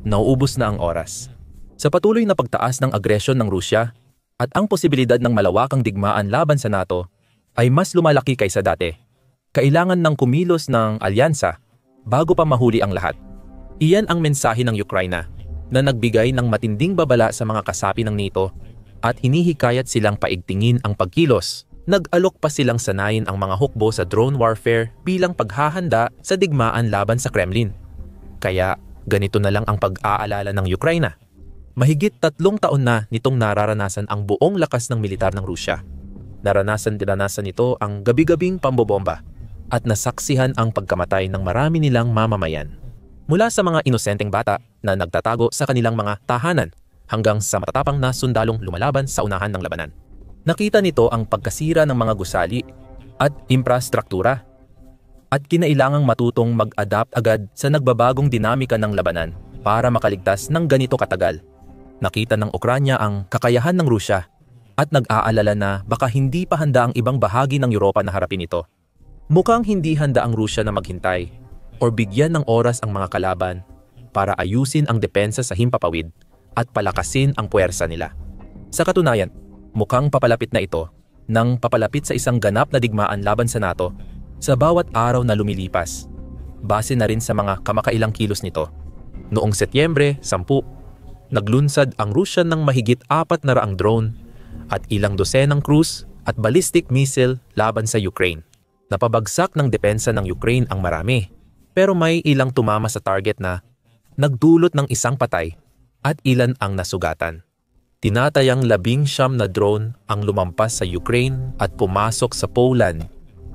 nauubos na ang oras. Sa patuloy na pagtaas ng agresyon ng Rusya at ang posibilidad ng malawakang digmaan laban sa NATO ay mas lumalaki kaysa dati. Kailangan ng kumilos ng alyansa bago pa mahuli ang lahat. Iyan ang mensahe ng Ukraine na nagbigay ng matinding babala sa mga kasapi ng NATO at hinihikayat silang paigtingin ang pagkilos. Nag-alok pa silang sanayin ang mga hukbo sa drone warfare bilang paghahanda sa digmaan laban sa Kremlin. Kaya ganito na lang ang pag-aalala ng Ukraine. Mahigit 3 taon na nitong nararanasan ang buong lakas ng militar ng Rusya. Naranasan nito ang gabi-gabing pambobomba at nasaksihan ang pagkamatay ng marami nilang mamamayan. Mula sa mga inosenteng bata na nagtatago sa kanilang mga tahanan hanggang sa matatapang na sundalong lumalaban sa unahan ng labanan. Nakita nito ang pagkasira ng mga gusali at infrastruktura at kinailangang matutong mag-adapt agad sa nagbabagong dinamika ng labanan para makaligtas ng ganito katagal. Nakita ng Ukranya ang kakayahan ng Rusya at nag-aalala na baka hindi pa handa ang ibang bahagi ng Europa na harapin ito. Mukhang hindi handa ang Rusya na maghintay o bigyan ng oras ang mga kalaban para ayusin ang depensa sa himpapawid at palakasin ang puwersa nila. Sa katunayan, mukhang papalapit na ito nang papalapit sa isang ganap na digmaan laban sa NATO sa bawat araw na lumilipas. Base na rin sa mga kamakailang kilos nito. Noong Setyembre 10, naglunsad ang Rusya ng mahigit 400 drone at ilang dosenang cruise at ballistic missile laban sa Ukraine. Napabagsak ng depensa ng Ukraine ang marami, pero may ilang tumama sa target na nagdulot ng isang patay at ilan ang nasugatan. Tinatayang 19 na drone ang lumampas sa Ukraine at pumasok sa Poland,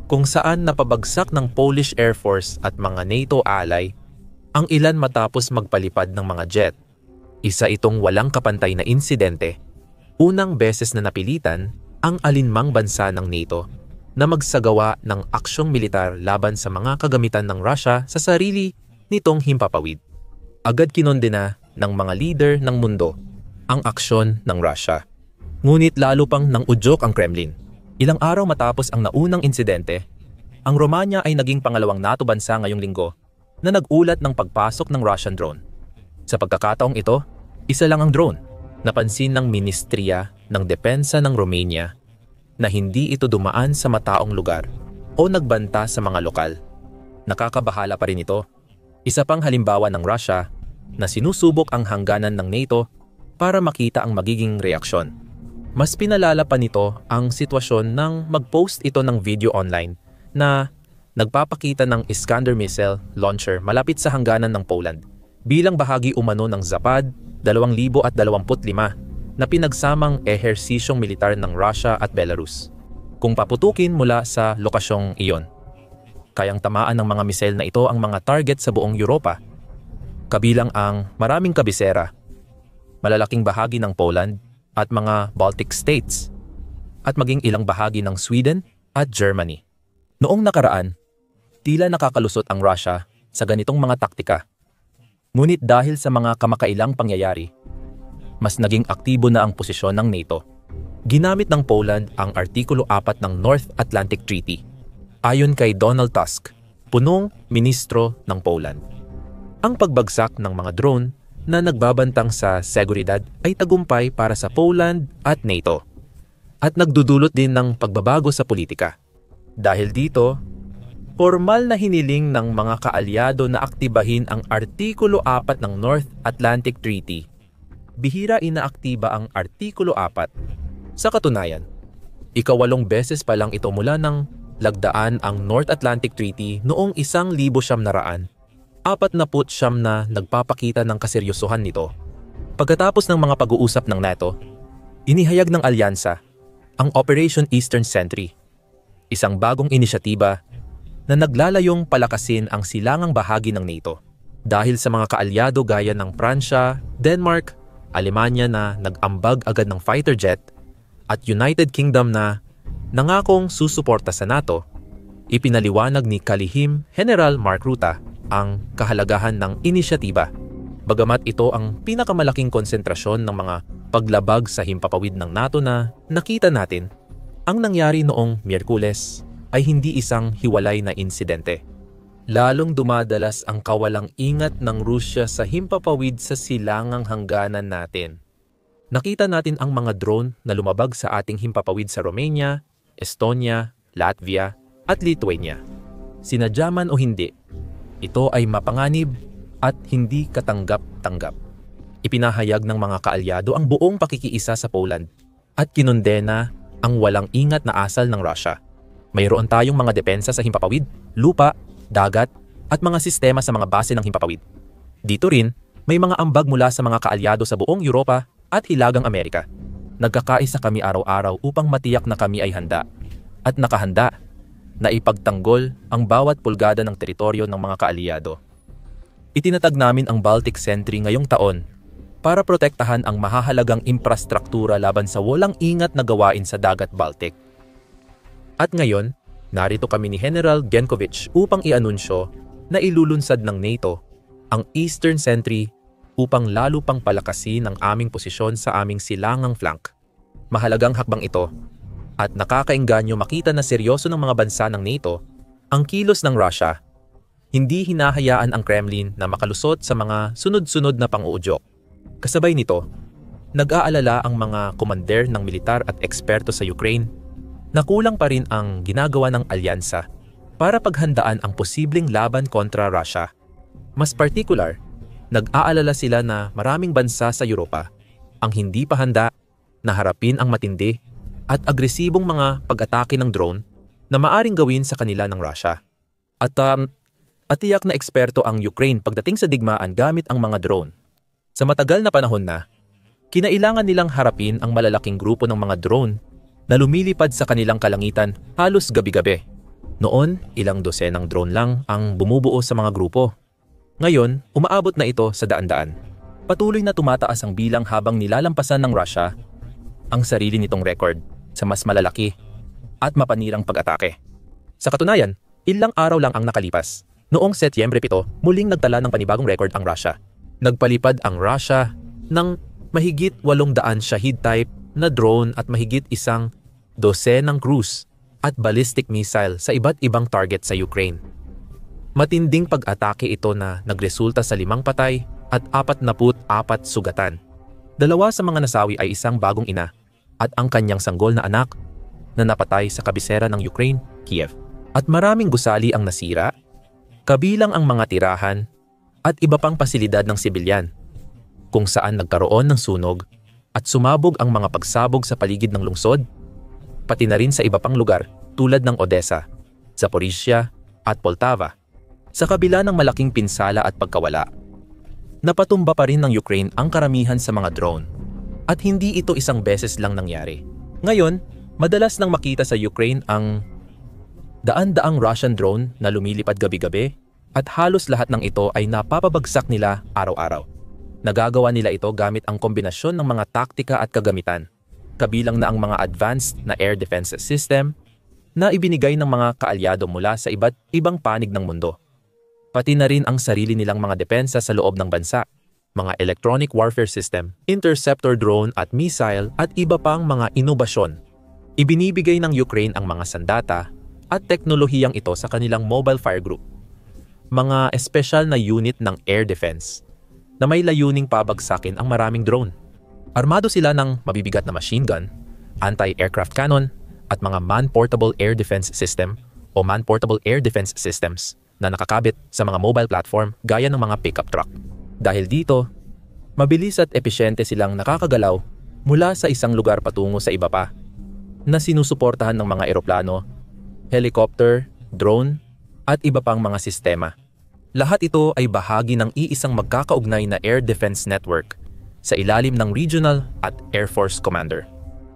kung saan napabagsak ng Polish Air Force at mga NATO ally ang ilan matapos magpalipad ng mga jet. Isa itong walang kapantay na insidente. Unang beses na napilitan ang alinmang bansa ng NATO na magsagawa ng aksyong militar laban sa mga kagamitan ng Russia sa sarili nitong himpapawid. Agad kinondena ng mga leader ng mundo ang aksyon ng Russia. Ngunit lalo pang nang udyok ang Kremlin. Ilang araw matapos ang naunang insidente, ang Romania ay naging pangalawang NATO bansa ngayong linggo na nag-ulat ng pagpasok ng Russian drone. Sa pagkakataong ito, isa lang ang drone. Napansin ng Ministriya ng Depensa ng Romania na hindi ito dumaan sa mataong lugar o nagbanta sa mga lokal. Nakakabahala pa rin ito. Isa pang halimbawa ng Russia na sinusubok ang hangganan ng NATO para makita ang magiging reaksyon. Mas pinalala pa nito ang sitwasyon nang mag-post ito ng video online na nagpapakita ng Iskander missile launcher malapit sa hangganan ng Poland bilang bahagi umano ng Zapad 2025 na pinagsamang ehersisyong militar ng Russia at Belarus. Kung paputukin mula sa lokasyong iyon, kayang tamaan ng mga missile na ito ang mga target sa buong Europa, kabilang ang maraming kabisera, malalaking bahagi ng Poland at mga Baltic states, at maging ilang bahagi ng Sweden at Germany. Noong nakaraan, tila nakakalusot ang Russia sa ganitong mga taktika. Ngunit dahil sa mga kamakailang pangyayari, mas naging aktibo na ang posisyon ng NATO. Ginamit ng Poland ang Artikulo 4 ng North Atlantic Treaty, ayon kay Donald Tusk, punong ministro ng Poland. Ang pagbagsak ng mga drone na nagbabantang sa seguridad ay tagumpay para sa Poland at NATO at nagdudulot din ng pagbabago sa politika. Dahil dito, formal na hiniling ng mga kaalyado na aktibahin ang Artikulo 4 ng North Atlantic Treaty. Bihira inaaktiba ang Artikulo 4. Sa katunayan, 8 beses pa lang ito mula nang lagdaan ang North Atlantic Treaty noong 1949 na nagpapakita ng kaseryosohan nito. Pagkatapos ng mga pag-uusap ng NATO, inihayag ng alyansa ang Operation Eastern Sentry, isang bagong inisyatiba na naglalayong palakasin ang silangang bahagi ng NATO dahil sa mga kaalyado gaya ng Pransya, Denmark, Alemanya na nag-ambag agad ng fighter jet at United Kingdom na nangakong susuporta sa NATO. Ipinaliwanag ni Kalihim General Mark Rutte ang kahalagahan ng inisyatiba. Bagamat ito ang pinakamalaking konsentrasyon ng mga paglabag sa himpapawid ng NATO na nakita natin, ang nangyari noong Miyerkules ay hindi isang hiwalay na insidente. Lalong dumadalas ang kawalang ingat ng Rusya sa himpapawid sa silangang hangganan natin. Nakita natin ang mga drone na lumabag sa ating himpapawid sa Romania, Estonia, Latvia at Lithuania. Sinadya man o hindi, ito ay mapanganib at hindi katanggap-tanggap. Ipinahayag ng mga kaalyado ang buong pakikiisa sa Poland at kinondena ang walang ingat na asal ng Russia. Mayroon tayong mga depensa sa himpapawid, lupa, dagat, at mga sistema sa mga base ng himpapawid. Dito rin, may mga ambag mula sa mga kaalyado sa buong Europa at Hilagang Amerika. Nagkakaisa kami araw-araw upang matiyak na kami ay handa at nakahanda na ipagtanggol ang bawat pulgada ng teritoryo ng mga kaalyado. Itinatag namin ang Baltic Sentry ngayong taon para protektahan ang mahahalagang infrastruktura laban sa walang ingat na gawain sa Dagat Baltic. At ngayon, narito kami ni General Genkovich upang i-anunsyo na ilulunsad ng NATO ang Eastern Sentry upang lalo pang palakasin ang aming posisyon sa aming silangang flank. Mahalagang hakbang ito at nakakaengganyo makita na seryoso ng mga bansa ng NATO ang kilos ng Russia. Hindi hinahayaan ang Kremlin na makalusot sa mga sunod-sunod na pang-uudyok. Kasabay nito, nag-aalala ang mga komander ng militar at eksperto sa Ukraine na kulang pa rin ang ginagawa ng alyansa para paghandaan ang posibleng laban kontra Russia. Mas particular, nag-aalala sila na maraming bansa sa Europa ang hindi pa handa na harapin ang matindi at agresibong mga pag-atake ng drone na maaring gawin sa kanila ng Russia. At tiyak na eksperto ang Ukraine pagdating sa digmaan gamit ang mga drone. Sa matagal na panahon na, kinailangan nilang harapin ang malalaking grupo ng mga drone na lumilipad sa kanilang kalangitan halos gabi-gabi. Noon, ilang dosenang drone lang ang bumubuo sa mga grupo. Ngayon, umaabot na ito sa daan-daan. Patuloy na tumataas ang bilang habang nilalampasan ng Russia ang sarili nitong record sa mas malalaki at mapanirang pag-atake. Sa katunayan, ilang araw lang ang nakalipas. Noong Setyembre 7, muling nagtala ng panibagong record ang Russia. Nagpalipad ang Russia ng mahigit 800 Shahid-type na drone at mahigit isang dosenang cruise at ballistic missile sa iba't ibang target sa Ukraine. Matinding pag-atake ito na nagresulta sa 5 patay at 44 sugatan. 2 sa mga nasawi ay isang bagong ina at ang kanyang sanggol na anak na napatay sa kabisera ng Ukraine, Kiev. At maraming gusali ang nasira, kabilang ang mga tirahan at iba pang pasilidad ng sibilyan, kung saan nagkaroon ng sunog at sumabog ang mga pagsabog sa paligid ng lungsod, pati na rin sa iba pang lugar tulad ng Odessa, Zaporizhia at Poltava. Sa kabila ng malaking pinsala at pagkawala, napatumba pa rin ng Ukraine ang karamihan sa mga drone. At hindi ito isang beses lang nangyari. Ngayon, madalas nang makita sa Ukraine ang daan-daang Russian drone na lumilipad gabi-gabi at halos lahat ng ito ay napapabagsak nila araw-araw. Nagagawa nila ito gamit ang kombinasyon ng mga taktika at kagamitan, kabilang na ang mga advanced na air defense system na ibinigay ng mga kaalyado mula sa iba't ibang panig ng mundo. Pati na rin ang sarili nilang mga depensa sa loob ng bansa, mga electronic warfare system, interceptor drone at missile at iba pang mga inobasyon. Ibinibigay ng Ukraine ang mga sandata at teknolohiyang ito sa kanilang Mobile Fire Group, mga espesyal na unit ng air defense na may layuning pabagsakin ang maraming drone. Armado sila ng mabibigat na machine gun, anti-aircraft cannon at mga man-portable air defense system o man-portable air defense systems na nakakabit sa mga mobile platform gaya ng mga pickup truck. Dahil dito, mabilis at epesyente silang nakakagalaw mula sa isang lugar patungo sa iba pa na sinusuportahan ng mga eroplano, helicopter, drone at iba pang mga sistema. Lahat ito ay bahagi ng iisang magkakaugnay na air defense network sa ilalim ng Regional at Air Force Commander.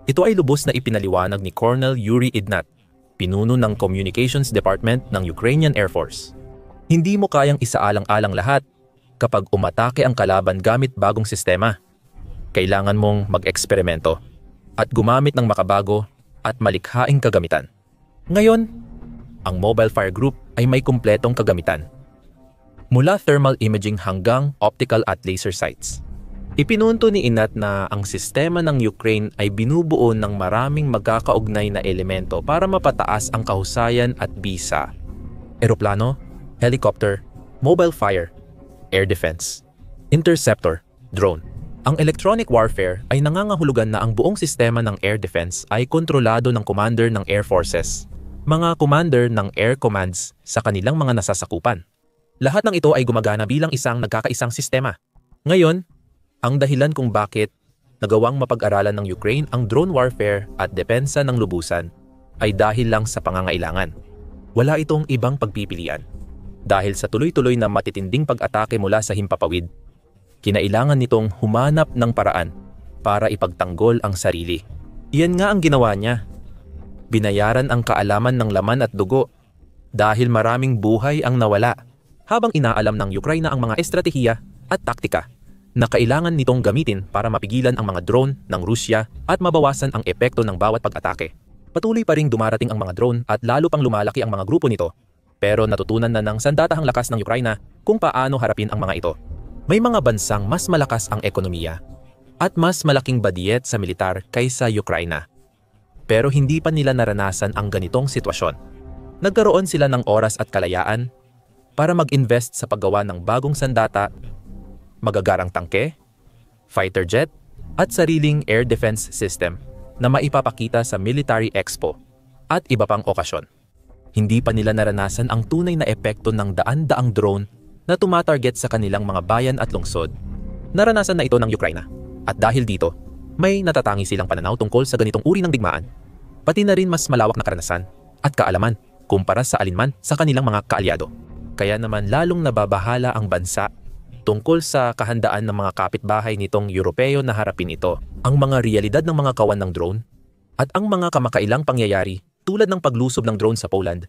Ito ay lubos na ipinaliwanag ni Colonel Yuri Ignat, pinuno ng Communications Department ng Ukrainian Air Force. Hindi mo kayang isaalang-alang lahat kapag umatake ang kalaban gamit bagong sistema. Kailangan mong mag-eksperimento at gumamit ng makabago at malikhaing kagamitan. Ngayon, ang Mobile Fire Group ay may kumpletong kagamitan. Mula thermal imaging hanggang optical at laser sights. Ipinunto ni Ignat na ang sistema ng Ukraine ay binubuo ng maraming magkakaugnay na elemento para mapataas ang kahusayan at bisa. Eroplano, helicopter, mobile fire, air defense, interceptor, drone. Ang electronic warfare ay nangangahulugan na ang buong sistema ng air defense ay kontrolado ng commander ng air forces, mga commander ng air commands sa kanilang mga nasasakupan. Lahat ng ito ay gumagana bilang isang nagkakaisang sistema. Ngayon, ang dahilan kung bakit nagawang mapag-aralan ng Ukraine ang drone warfare at depensa ng lubusan ay dahil lang sa pangangailangan. Wala itong ibang pagpipilian. Dahil sa tuloy-tuloy na matitinding pag-atake mula sa himpapawid, kinailangan nitong humanap ng paraan para ipagtanggol ang sarili. Iyan nga ang ginawa niya. Binayaran ang kaalaman ng laman at dugo dahil maraming buhay ang nawala habang inaalam ng Ukraine ang mga estratehiya at taktika na kailangan nitong gamitin para mapigilan ang mga drone ng Rusya at mabawasan ang epekto ng bawat pag-atake. Patuloy pa ring dumarating ang mga drone at lalo pang lumalaki ang mga grupo nito, pero natutunan na ng sandatahang lakas ng Ukraine kung paano harapin ang mga ito. May mga bansang mas malakas ang ekonomiya at mas malaking badyet sa militar kaysa Ukraine. Pero hindi pa nila naranasan ang ganitong sitwasyon. Nagkaroon sila ng oras at kalayaan para mag-invest sa paggawa ng bagong sandata, magagarang tangke, fighter jet, at sariling air defense system na maipapakita sa Military Expo at iba pang okasyon. Hindi pa nila naranasan ang tunay na epekto ng daan-daang drone na tumatarget sa kanilang mga bayan at lungsod. Naranasan na ito ng Ukraine. At dahil dito, may natatangi silang pananaw tungkol sa ganitong uri ng digmaan, pati na rin mas malawak na karanasan at kaalaman kumpara sa alinman sa kanilang mga kaalyado. Kaya naman lalong nababahala ang bansa tungkol sa kahandaan ng mga kapitbahay nitong Europeo na harapin ito, ang mga realidad ng mga kawan ng drone, at ang mga kamakailang pangyayari tulad ng paglusob ng drone sa Poland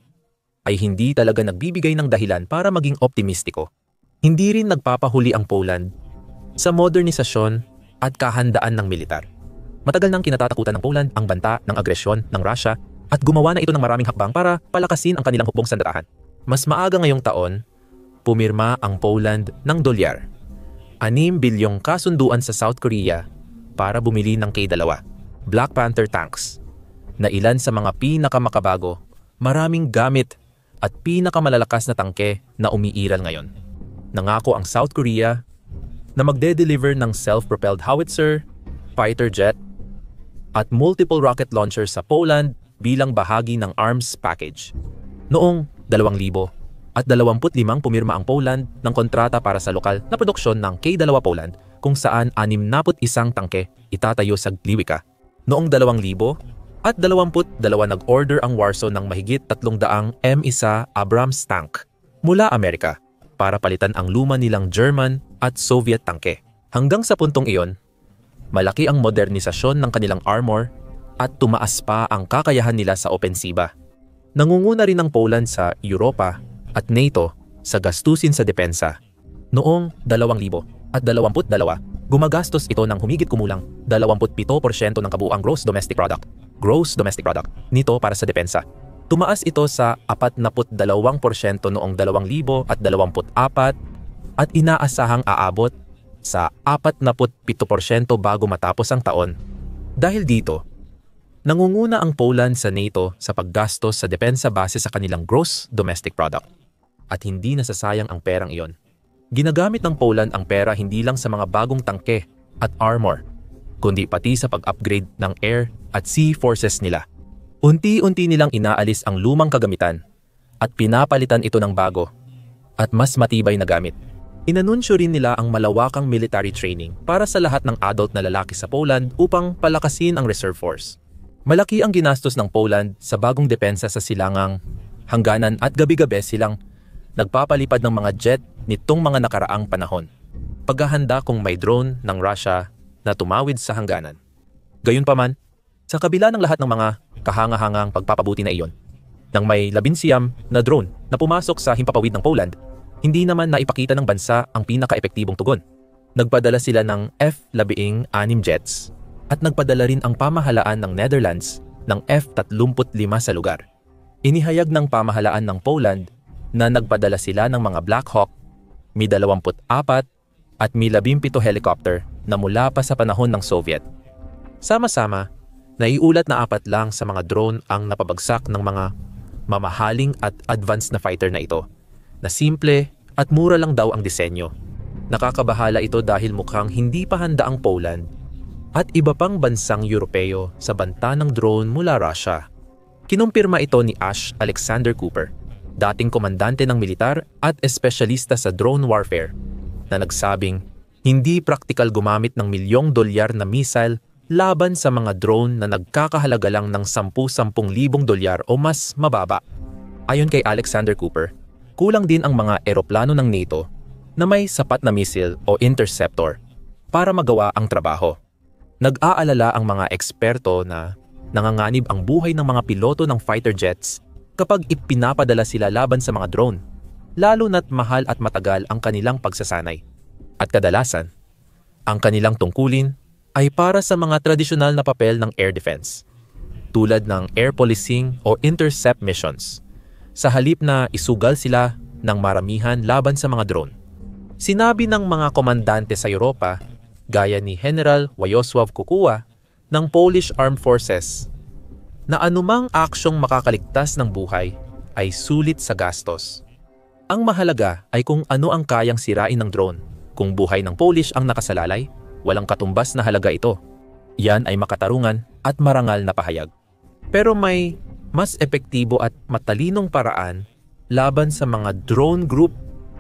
ay hindi talaga nagbibigay ng dahilan para maging optimistiko. Hindi rin nagpapahuli ang Poland sa modernisasyon at kahandaan ng militar. Matagal nang kinatatakutan ng Poland ang banta ng agresyon ng Russia at gumawa na ito ng maraming hakbang para palakasin ang kanilang hukbong sandatahan. Mas maaga ngayong taon, pumirma ang Poland ng dolyar, 6 bilyong kasunduan sa South Korea para bumili ng K2 Black Panther tanks na ilan sa mga pinakamakabago, maraming gamit at pinakamalalakas na tangke na umiiral ngayon. Nangako ang South Korea na magde-deliver ng self-propelled howitzer, fighter jet, at multiple rocket launchers sa Poland bilang bahagi ng arms package. Noong 2025 pumirma ang Poland ng kontrata para sa lokal na produksyon ng K2 Poland kung saan 61 tangke itatayo sa Gliwice. Noong 2022 nag-order ang Warsaw ng mahigit 300 M1 Abrams tank mula Amerika para palitan ang luma nilang German at Soviet tangke. Hanggang sa puntong iyon, malaki ang modernisasyon ng kanilang armor at tumaas pa ang kakayahan nila sa opensiba. Nangunguna rin ang Poland sa Europa at NATO sa gastusin sa depensa. Noong 2022, gumagastos ito ng humigit kumulang 27% ng kabuuang gross domestic product nito para sa depensa. Tumaas ito sa 42% noong 2024 at inaasahang aabot sa 47% bago matapos ang taon. Dahil dito, nangunguna ang Poland sa NATO sa paggastos sa depensa base sa kanilang gross domestic product. At hindi nasasayang ang perang iyon. Ginagamit ng Poland ang pera hindi lang sa mga bagong tangke at armor, kundi pati sa pag-upgrade ng air at sea forces nila. Unti-unti nilang inaalis ang lumang kagamitan at pinapalitan ito ng bago at mas matibay na gamit. Inanunsyo rin nila ang malawakang military training para sa lahat ng adult na lalaki sa Poland upang palakasin ang reserve force. Malaki ang ginastos ng Poland sa bagong depensa sa silangang hangganan at gabi-gabi silang nagpapalipad ng mga jet nitong mga nakaraang panahon. Paghahanda kung may drone ng Russia na tumawid sa hangganan. Gayunpaman, sa kabila ng lahat ng mga kahanga-hangang pagpapabuti na iyon, nang may 11 na drone na pumasok sa himpapawid ng Poland, hindi naman naipakita ng bansa ang pinaka-epektibong tugon. Nagpadala sila ng F-16 jets at nagpadala rin ang pamahalaan ng Netherlands ng F-35 sa lugar. Inihayag ng pamahalaan ng Poland na nagpadala sila ng mga Black Hawk, Mi-24 at Mi-17 helicopter na mula pa sa panahon ng Soviet. Sama-sama, naiulat na 4 lang sa mga drone ang napabagsak ng mga mamahaling at advanced na fighter na ito. na simple at mura lang daw ang disenyo. Nakakabahala ito dahil mukhang hindi pa handa ang Poland at iba pang bansang Europeo sa banta ng drone mula Russia. Kinumpirma ito ni Ash Alexander Cooper, dating komandante ng militar at espesyalista sa drone warfare, na nagsabing hindi praktikal gumamit ng $1,000,000 na missile laban sa mga drone na nagkakahalaga lang ng $10,000 o mas mababa. Ayon kay Alexander Cooper, kulang din ang mga eroplano ng NATO na may sapat na missile o interceptor para magawa ang trabaho. Nag-aalala ang mga eksperto na nanganganib ang buhay ng mga piloto ng fighter jets kapag ipinapadala sila laban sa mga drone, lalo na't mahal at matagal ang kanilang pagsasanay. At kadalasan, ang kanilang tungkulin ay para sa mga tradisyonal na papel ng air defense, tulad ng air policing o intercept missions, sa halip na isugal sila ng maramihan laban sa mga drone. Sinabi ng mga komandante sa Europa, gaya ni General Wojciech Kukuła ng Polish Armed Forces, na anumang aksyong makakaligtas ng buhay ay sulit sa gastos. Ang mahalaga ay kung ano ang kayang sirain ng drone. Kung buhay ng Polish ang nakasalalay, walang katumbas na halaga ito. Yan ay makatarungan at marangal na pahayag. Pero may mas epektibo at matalinong paraan laban sa mga drone group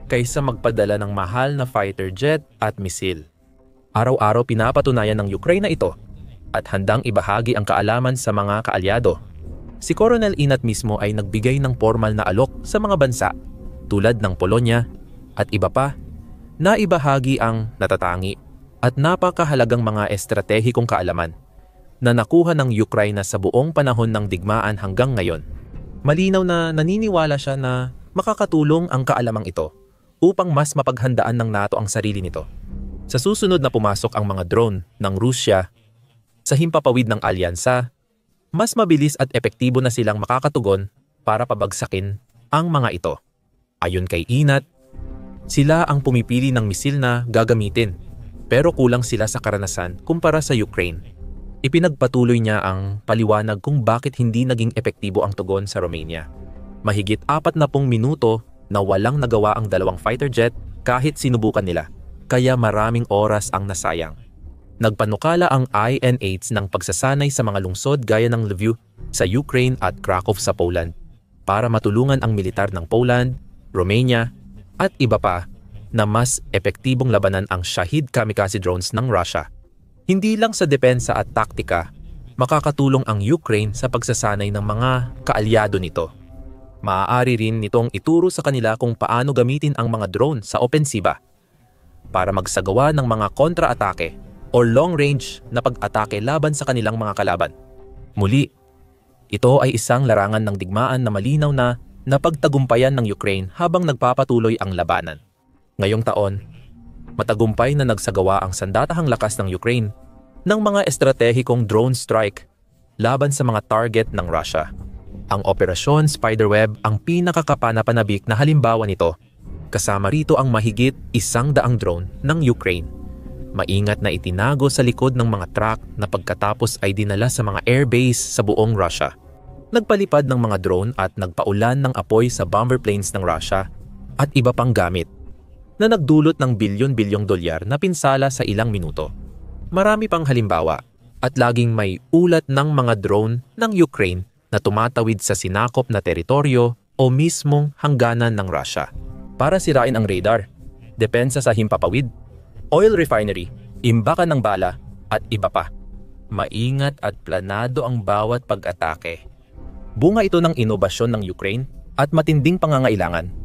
kaysa magpadala ng mahal na fighter jet at misil. Araw-araw pinapatunayan ng Ukraine na ito at handang ibahagi ang kaalaman sa mga kaalyado. Si Colonel Inat mismo ay nagbigay ng formal na alok sa mga bansa tulad ng Polonya at iba pa na ibahagi ang natatangi at napakahalagang mga estratehikong kaalaman na nakuha ng Ukraine sa buong panahon ng digmaan hanggang ngayon. Malinaw na naniniwala siya na makakatulong ang kaalamang ito upang mas mapaghandaan ng NATO ang sarili nito. Sa susunod na pumasok ang mga drone ng Rusya sa himpapawid ng alyansa, mas mabilis at epektibo na silang makakatugon para pabagsakin ang mga ito. Ayon kay Inat, sila ang pumipili ng misil na gagamitin, pero kulang sila sa karanasan kumpara sa Ukraine. Ipinagpatuloy niya ang paliwanag kung bakit hindi naging epektibo ang tugon sa Romania. Mahigit 40 minuto na walang nagawa ang dalawang fighter jet kahit sinubukan nila, kaya maraming oras ang nasayang. Nagpanukala ang INH ng pagsasanay sa mga lungsod gaya ng Lviv sa Ukraine at Krakow sa Poland para matulungan ang militar ng Poland, Romania at iba pa na mas epektibong labanan ang Shahid kamikaze drones ng Russia. Hindi lang sa depensa at taktika, makakatulong ang Ukraine sa pagsasanay ng mga kaalyado nito. Maaari rin nitong ituro sa kanila kung paano gamitin ang mga drone sa opensiba para magsagawa ng mga kontra-atake o long-range na pag-atake laban sa kanilang mga kalaban. Muli, ito ay isang larangan ng digmaan na malinaw na napagtagumpayan ng Ukraine habang nagpapatuloy ang labanan. Ngayong taon, matagumpay na nagsagawa ang sandatahang lakas ng Ukraine ng mga estratehikong drone strike laban sa mga target ng Russia. Ang Operasyon Spiderweb ang pinakakapanapanabik na halimbawa nito. Kasama rito ang mahigit 100 drone ng Ukraine. Maingat na itinago sa likod ng mga truck na pagkatapos ay dinala sa mga airbase sa buong Russia. Nagpalipad ng mga drone at nagpaulan ng apoy sa bomber planes ng Russia at iba pang gamit na nagdulot ng bilyon-bilyong dolyar na pinsala sa ilang minuto. Marami pang halimbawa at laging may ulat ng mga drone ng Ukraine na tumatawid sa sinakop na teritoryo o mismong hangganan ng Russia para sirain ang radar, depensa sa himpapawid, oil refinery, imbakan ng bala at iba pa. Maingat at planado ang bawat pag-atake. Bunga ito ng inobasyon ng Ukraine at matinding pangangailangan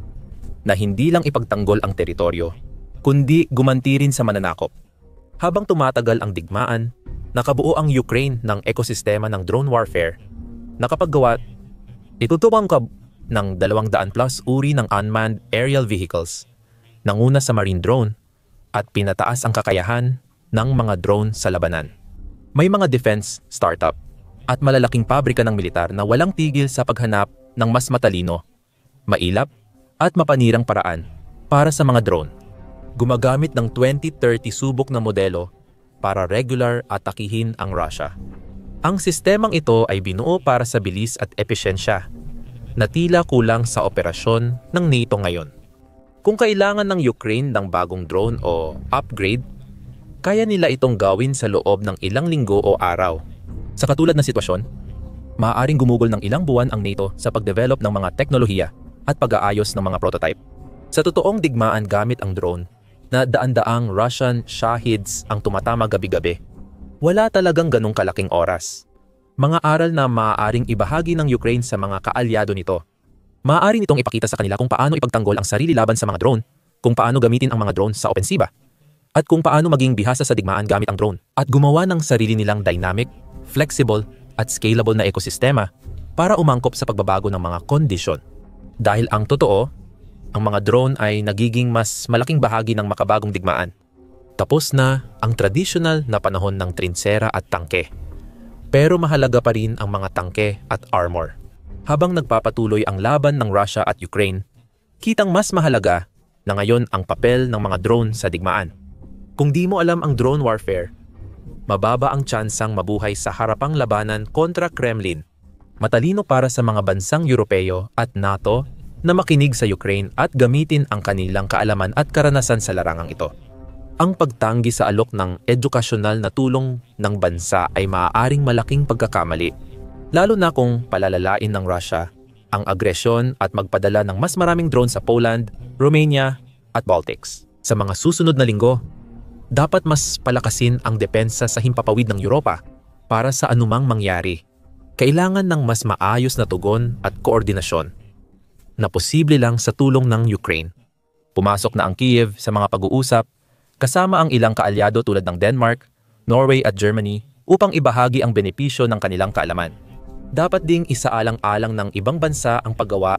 na hindi lang ipagtanggol ang teritoryo, kundi gumanti rin sa mananakop. Habang tumatagal ang digmaan, nakabuo ang Ukraine ng ekosistema ng drone warfare. Nakapaggawa, itutupang ng 200+ uri ng unmanned aerial vehicles, nanguna sa marine drone, at pinataas ang kakayahan ng mga drone sa labanan. May mga defense startup at malalaking pabrika ng militar na walang tigil sa paghanap ng mas matalino, mailap at mapanirang paraan para sa mga drone. Gumagamit ng 20-30 subok na modelo para regular atakihin ang Russia. Ang sistemang ito ay binuo para sa bilis at epesyensya na tila kulang sa operasyon ng NATO ngayon. Kung kailangan ng Ukraine ng bagong drone o upgrade, kaya nila itong gawin sa loob ng ilang linggo o araw. Sa katulad na sitwasyon, maaaring gumugol ng ilang buwan ang NATO sa pagdevelop ng mga teknolohiya at pag-aayos ng mga prototype. Sa totoong digmaan gamit ang drone, na daan-daang Russian Shahids ang tumatama gabi-gabi, wala talagang ganong kalaking oras. Mga aral na maaaring ibahagi ng Ukraine sa mga kaalyado nito. Maaari nitong ipakita sa kanila kung paano ipagtanggol ang sarili laban sa mga drone, kung paano gamitin ang mga drone sa opensiba, at kung paano maging bihasa sa digmaan gamit ang drone, at gumawa ng sarili nilang dynamic, flexible, at scalable na ekosistema para umangkop sa pagbabago ng mga kondisyon. Dahil ang totoo, ang mga drone ay nagiging mas malaking bahagi ng makabagong digmaan. Tapos na ang traditional na panahon ng trinsera at tangke. Pero mahalaga pa rin ang mga tangke at armor. Habang nagpapatuloy ang laban ng Russia at Ukraine, kitang mas mahalaga na ngayon ang papel ng mga drone sa digmaan. Kung di mo alam ang drone warfare, mababa ang tsansang mabuhay sa harapang labanan kontra Kremlin. Matalino para sa mga bansang Europeo at NATO na makinig sa Ukraine at gamitin ang kanilang kaalaman at karanasan sa larangang ito. Ang pagtanggi sa alok ng edukasyonal na tulong ng bansa ay maaaring malaking pagkakamali, lalo na kung palalalain ng Russia ang agresyon at magpadala ng mas maraming drone sa Poland, Romania at Baltics. Sa mga susunod na linggo, dapat mas palakasin ang depensa sa himpapawid ng Europa para sa anumang mangyari. Kailangan ng mas maayos na tugon at koordinasyon na posible lang sa tulong ng Ukraine. Pumasok na ang Kiev sa mga pag-uusap kasama ang ilang kaalyado tulad ng Denmark, Norway at Germany upang ibahagi ang benepisyo ng kanilang kaalaman. Dapat ding isaalang-alang ng ibang bansa ang paggawa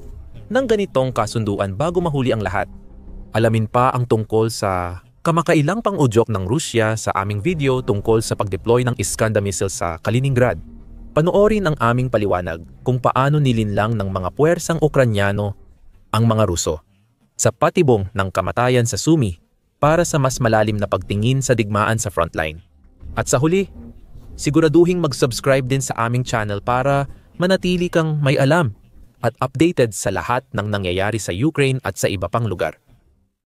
ng ganitong kasunduan bago mahuli ang lahat. Alamin pa ang tungkol sa kamakailang pang-udyok ng Rusya sa aming video tungkol sa pag-deploy ng Iskander missile sa Kaliningrad. Panoorin ang aming paliwanag kung paano nilinlang ng mga puwersang Ukranyano ang mga Ruso sa patibong ng kamatayan sa Sumy para sa mas malalim na pagtingin sa digmaan sa frontline. At sa huli, siguraduhing mag-subscribe din sa aming channel para manatili kang may alam at updated sa lahat ng nangyayari sa Ukraine at sa iba pang lugar.